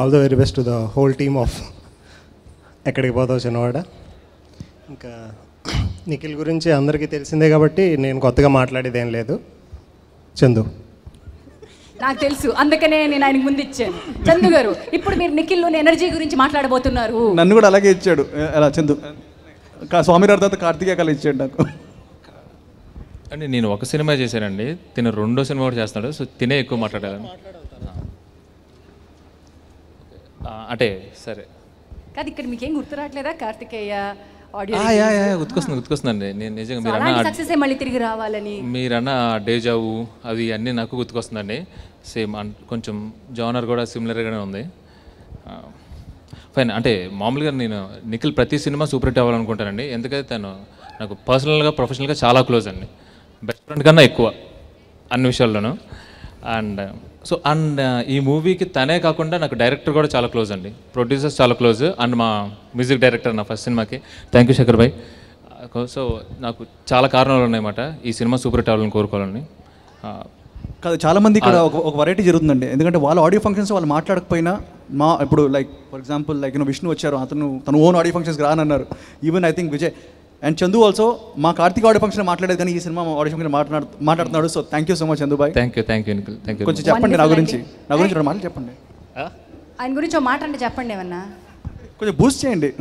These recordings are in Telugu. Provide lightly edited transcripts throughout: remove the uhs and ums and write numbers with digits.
All the very best to the whole team of ఎక్కడికి పోతావు చిన్నవాడ. ఇంకా నిఖిల్ గురించి అందరికీ తెలిసిందే కాబట్టి నేను కొత్తగా మాట్లాడేది ఏం లేదు. చందు నాకు తెలుసు, అందుకనే నేను ఆయనకు ముందు ఇచ్చాను. చందు గారు, ఇప్పుడు మీరు నిఖిల్లోని ఎనర్జీ గురించి మాట్లాడబోతున్నారు. నన్ను కూడా అలాగే ఇచ్చాడు. అలా చందు స్వామిరావు తర్వాత కార్తికేయ కళ ఇచ్చాడు నాకు. అంటే నేను ఒక సినిమా చేశానండి, తిన రెండో సినిమా కూడా చేస్తున్నాడు. సో తినే ఎక్కువ మాట్లాడాలని అంటే సరే కాదు, ఇక్కడ మీకేం గుర్తు రావట్లేదా కార్తికేయ ఆడియో? గుర్తుకొస్తుందండి. నేను నిజంగా మళ్ళీ తిరిగి రావాలని మీరన్న డేజావు అవి అన్నీ నాకు గుర్తుకొస్తుందండి. సేమ్ కొంచెం జానర్ కూడా సిమిలర్గానే ఉంది. ఫైన్. అంటే మామూలుగా నేను నిఖిల్ ప్రతి సినిమా సూపర్ హిట్ అవ్వాలనుకుంటానండి. ఎందుకంటే తను నాకు పర్సనల్గా ప్రొఫెషనల్గా చాలా క్లోజ్ అండి. బెస్ట్ ఫ్రెండ్ కన్నా ఎక్కువ అన్ని విషయాల్లోనూ. అండ్ ఈ మూవీకి తనే కాకుండా నాకు డైరెక్టర్ కూడా చాలా క్లోజ్ అండి, ప్రొడ్యూసర్స్ చాలా క్లోజ్, అండ్ మా మ్యూజిక్ డైరెక్టర్ నా ఫస్ట్ సినిమాకి. థ్యాంక్ యూ శేఖర్ భాయ్. సో నాకు చాలా కారణాలు ఉన్నాయన్నమాట ఈ సినిమా సూపర్ హిట్ అవ్వాలని కోరుకోవాలని. కాదు, చాలామంది ఇక్కడ ఒక వెరైటీ జరుగుతుందండి. ఎందుకంటే వాళ్ళ ఆడియో ఫంక్షన్స్ వాళ్ళు మాట్లాడకపోయినా ఇప్పుడు like for example like Vishnu వచ్చారు, తన ఓన్ ఆడియో ఫంక్షన్స్కి రానన్నారు. Even I think Vijay and Chandu also మా కార్తిక్ ఆడియో ఫంక్షన్ మాట్లాడేది, కానీ ఈ సినిమా ఆడియో ఫంక్షన్ మాట్లాడుతున్నాడు. So thank you so much Chandu boy. Thank you Nikhil. Thank you. కొంచెం చెప్పండి నా గురించి రెండు మాటలు చెప్పండి. ఆయన గురించి ఒక మాట అంటే చెప్పండి ఏమన్నా, కొంచెం బూస్ట్ చేయండి.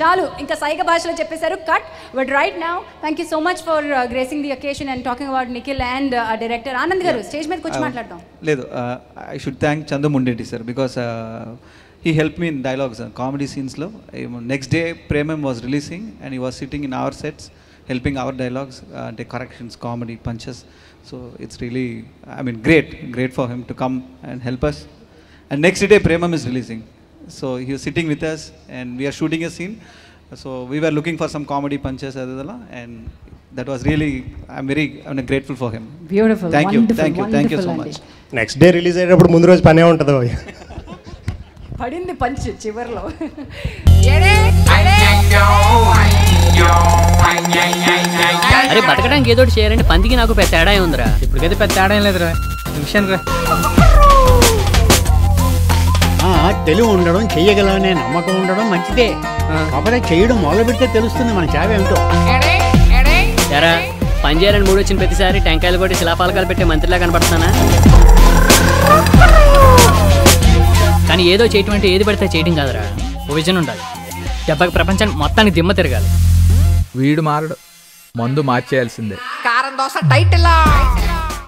చాలు, ఇంకా సైగ భాషలో చెప్పేశారు. Cut. But right now thank you so much for gracing the occasion and talking about Nikhil and director Anand గారు. స్టేజ్ మీదకి వచ్చి మాట్లాడతాం. లేదు, I should thank Chandu Mondeti sir, because he helped me in dialogues and comedy scenes lo. Next day Premam was releasing and he was sitting in our sets helping our dialogues, the corrections, comedy punches. So it's really great for him to come and help us. And next day Premam is releasing, so he was sitting with us and we are shooting a scene. So we were looking for some comedy punches and that was really, I'm grateful for him. Beautiful. Thank you so much. Next day release అయ్యేటప్పుడు ముందు రోజు పనే ఉంటుంది. పడింది పంచ్ చివర్లో. అరే బతకడానికి ఏదో చేయాలంటే పందికి నాకు పెద్ద తేడా ఉందిరా. ఇప్పటికైతే పెద్ద తేడా ఏం లేదురా. విషయం రా, తెలివి ఉండడం, చెయ్యగలనే నమ్మకం ఉండడం మంచిదే. కాకపోతే చేయడం మొదలు పెడితే తెలుస్తుంది మన చావేమిటో. ఎరా పని చేయాలని మూడు వచ్చిన ప్రతిసారి టెంకాయలు కొట్టి శిలాపాలకాలు పెట్టే మంత్రిలా కనపడుతున్నానా? కానీ ఏదో చేయటం అంటే ఏది పడితే చేయటం కాదురా, ఓ విజన్ ఉండాలి. దెబ్బకి ప్రపంచానికి మొత్తానికి దిమ్మ తిరగాలి. వీడు మారడు, మందు మార్చేయాల్సిందే. కారం దోశ టైటిల్